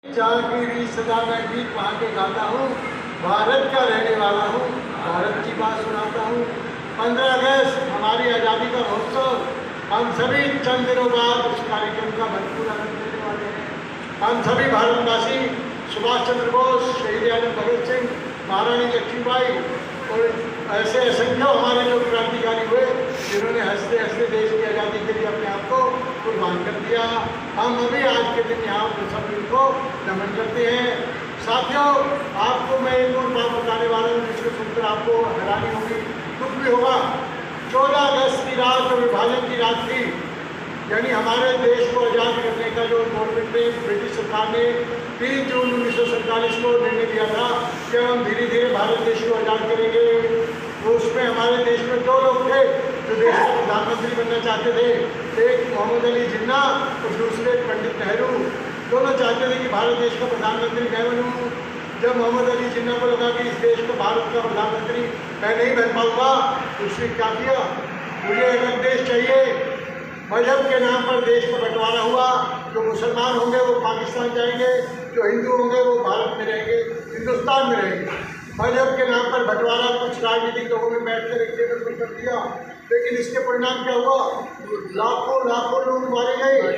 जहाँ की रीत सदा मैं गीत वहाँ के गाता हूँ, भारत का रहने वाला हूँ, भारत की बात सुनाता हूँ। 15 अगस्त हमारी आज़ादी का महोत्सव, हम सभी चंद दिनों बाद उस कार्यक्रम का भरपूर आनंद लेने वाले हैं। हम सभी भारतवासी सुभाष चंद्र बोस, शहीद आजम भगत सिंह, महारानी लक्ष्मीबाई और ऐसे असंख्य हमारे जो क्रांतिकारी हुए जिन्होंने हंसते हंसते देश की आज़ादी के लिए अपने आप को कुर्बान कर दिया। हम अभी आज के दिन यहाँ पर सभी को नमन करते हैं। साथियों, आपको मैं एक और बात बताने वाला हूँ जिसको सुनकर आपको हैरानी होगी, दुख भी होगा। 14 अगस्त की रात जो विभाजन की रात थी, यानी हमारे देश को आज़ाद करने का जो गवर्नमेंट ने, ब्रिटिश सरकार ने 3 जून 1947 को निर्णय दिया था कि हम धीरे धीरे भारत देश को आज़ाद करेंगे। तो उसमें हमारे देश में 2 लोग थे जो देश का प्रधानमंत्री बनना चाहते थे, एक मोहम्मद अली जिन्ना और दूसरे पंडित नेहरू। दोनों चाहते थे कि भारत देश का प्रधानमंत्री मैं बनूँ। जब मोहम्मद अली जिन्ना को लगा कि इस देश को भारत का प्रधानमंत्री मैं नहीं बन पाऊँगा, तो उसने क्या किया, मुझे अलग देश चाहिए। मजहब के नाम पर देश का बंटवारा हुआ। जो मुसलमान होंगे वो पाकिस्तान जाएंगे, जो हिंदू होंगे वो भारत में रहेंगे, हिंदुस्तान में रहेंगे। मजहब के नाम पर बंटवारा कुछ राजनीतिक लोगों ने बैठकर एक टेबल पर कर दिया, लेकिन इसके परिणाम क्या हुआ, लाखों लाखों लोग मारे गए।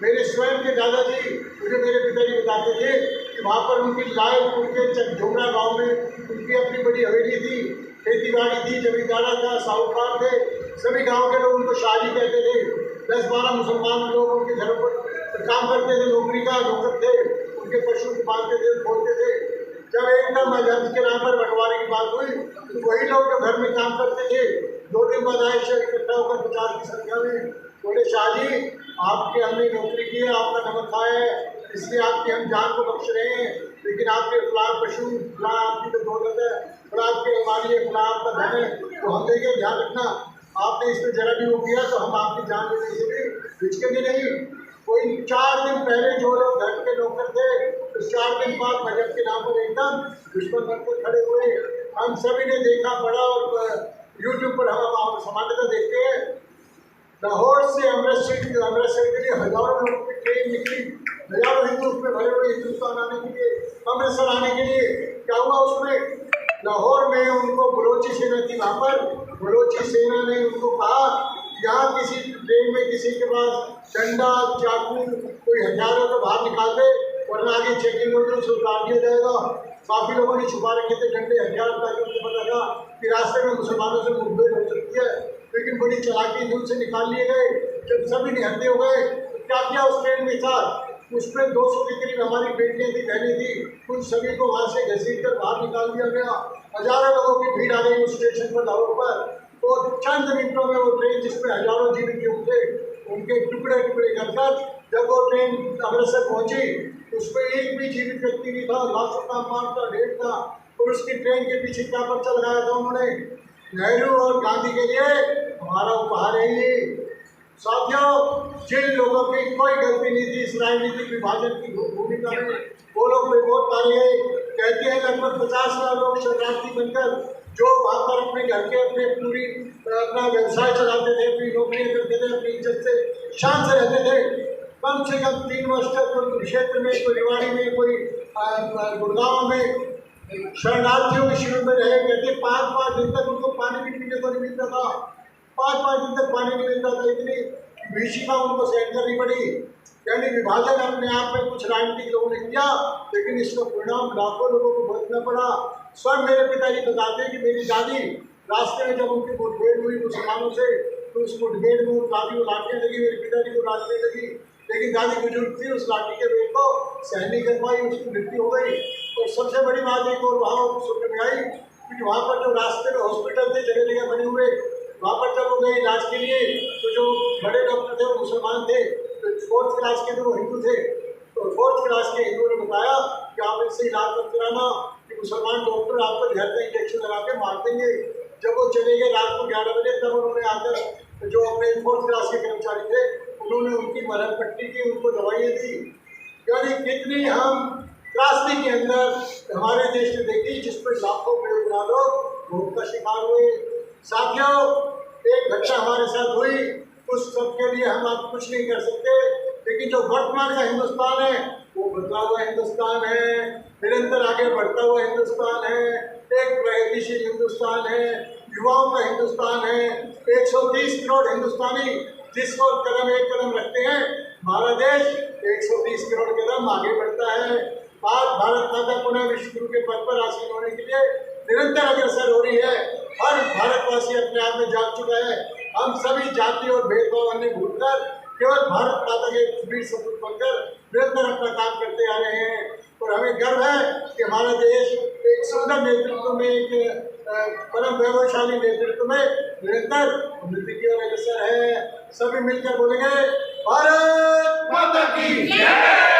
मेरे स्वयं के दादाजी, मुझे मेरे पिताजी बताते थे कि वहाँ पर उनकी लायपुर के चकझोमरा गाँव में उनकी अपनी बड़ी हवेली थी, खेती बाड़ी थी, जमींदारा था, साहूकार थे। सभी गांव के लोग उनको शादी कहते थे। 10-12 मुसलमान लोग उनके घरों पर काम करते थे, नौकरी का नौकर थे, उनके पशु को पालते थे, खोलते थे। जब एकदम मजहब के नाम पर बंटवारे की बात हुई तो वही लोग जो घर में काम करते थे 2 दिन बाद आए इकट्ठा होकर 50 की संख्या में बोले, शाह जी आपके हमने नौकरी की है, आपका नमक खाया है, इसलिए आपकी हम जान को बख्श रहे हैं, लेकिन आपके फलां पशु, फलां आपकी तो दौलत है, फलां आपकी अलमारी है, फलां आपका धन है, तो हम देंगे, ध्यान रखना आपने इसमें जरा भी वो किया तो हम आपकी जान लेने से भी हिचकेंगे नहीं। कोई 4 दिन पहले जो लोग घर के नौकर थे, तो 4 दिन बाद मजहब के नाम पर एकदम दुश्मन बनकर खड़े हुए। हम सभी ने देखा, पढ़ा और यूट्यूब पर हम सामान्यतः देखते हैं। लाहौर से अमृतसर के लिए हजारों लोगों की ट्रेन निकली, हजारों हिंदू उसमें भरे हुए हिंदुस्तान आने के लिए, अमृतसर आने के लिए। क्या हुआ उसमें, लाहौर में उनको बलोची सेना थी, वहाँ पर बलोची सेना ने उनको कहा यहाँ किसी ट्रेन में किसी के पास डंडा, चाकू, कोई हथियार हो तो बाहर निकाल दे, वरना आगे चेकिंग हो तो उसे उतार दिया जाएगा। काफ़ी लोगों ने छुपा रखे थे डंडे, हथियार, ताकि उनको पता था कि रास्ते में मुसलमानों से मुठभेड़ हो सकती है, लेकिन बड़ी चालाकी से उनसे निकाल लिए गए। जब सभी निहत्थे हो गए तो क्या किया उस ट्रेन में था, उसमें 200 के करीब हमारी बेटियां थी, बहनें थी, उन सभी को वहाँ से घसीट कर बाहर निकाल दिया गया। हजारों लोगों की भीड़ आ गई उस स्टेशन पर, लाहौर पर। तो चंद मिनटों में वो ट्रेन जिसमें हजारों जीवित लोग थे उनके टुकड़े टुकड़े कर जब वो ट्रेन अमृतसर पहुंची उसमें एक भी जीवित व्यक्ति नहीं था। लाशों का मार था, ढेर था। और उसकी ट्रेन के पीछे क्या पर्चा लगाया था उन्होंने, नेहरू और गांधी के लिए हमारा उपहार है ये। साथियों, जिन लोगों की कोई गलती नहीं थी इस राजनीतिक विभाजन की भूमिका में, वो लोग बहुत सारे कहते हैं लगभग 50 लोग शरणार्थी बनकर जो वहाँ पर अपने घर के अपना व्यवसाय चलाते थे, अपनी नौकरियाँ करते थे, अपनी इज्जत से शान से रहते थे। कम से कम 3 वर्ष तक कोई क्षेत्र में, कोई रेवाड़ी में, कोई गुड़गांव में शरणार्थियों के शिविर में रहे। कहते 5-5 दिन तक उनको पानी भी पीने को नहीं मिलता था, 5-5 दिन तक पानी नहीं मिलता था, इतनी भीषिका उनको सहन करनी पड़ी। यानी विभाजन अपने आप में कुछ राजनीतिक लोगों ने किया, लेकिन इसका परिणाम लाखों लोगों को भुगतना पड़ा। स्वयं मेरे पिताजी बताते हैं कि मेरी दादी रास्ते में जब उनकी मुठभेड़ हुई मुसलमानों से, तो उस मुठभेड़ में दादी को लाठने लगी, मेरे पिताजी को लाठने लगी, लेकिन दादी बुजुर्ग थी, उस लाठी के वेग को सहन नहीं कर पाई, उसकी मृत्यु हो गई। और सबसे बड़ी बात एक और वहाँ सुनने में आई कि वहाँ पर जो रास्ते में हॉस्पिटल थे जगह जगह बने हुए, वहाँ पर जब वो गए इलाज के लिए तो जो बड़े डॉक्टर थे वो मुसलमान थे, तो 4th क्लास के वो हिंदू थे। तो 4th क्लास के हिंदुओं ने बताया कि आप इससे इलाज मत कराना, कि मुसलमान डॉक्टर आपको जहर का इंजेक्शन लगा के मार देंगे। जब वो चले गए रात को 11 बजे, तब उन्होंने आकर जो अपने 4th क्लास के कर्मचारी थे उन्होंने उनकी मरहम पट्टी की, उनको दवाइयाँ दी। यानी कितनी हम त्रासदी के अंदर हमारे देश ने देखी, जिसमें लाखों बेगुनाह लोग भूख का शिकार हुए। साथियों, एक घटना हमारे साथ हुई, उस सब के लिए हम आप कुछ नहीं कर सकते, लेकिन जो वर्तमान का हिंदुस्तान है वो बदला हुआ हिंदुस्तान है, निरंतर आगे बढ़ता हुआ हिंदुस्तान है, एक प्रगतिशील हिंदुस्तान है, युवाओं का हिंदुस्तान है। 130 करोड़ हिंदुस्तानी जिस ओर कदम एक कदम रखते हैं, हमारा देश 130 करोड़ कदम आगे बढ़ता है। आज भारत माता पुनः विश्व गुरु के पद पर आसीन होने के लिए निरंतर अग्रसर हो रही है। हर भारतवासी अपने आप में जाग चुका है। हम सभी जाति और भेदभाव अन्य भूलकर केवल भारत माता के वीर सपूत बनकर निरंतर अपना काम करते आ रहे हैं। और हमें गर्व है कि हमारा देश एक सुंदर नेतृत्व में, एक परम वैभवशाली नेतृत्व में निरंतर उन्नति की ओर अग्रसर है। सभी मिलकर बोलेंगे, भारत माता की जय।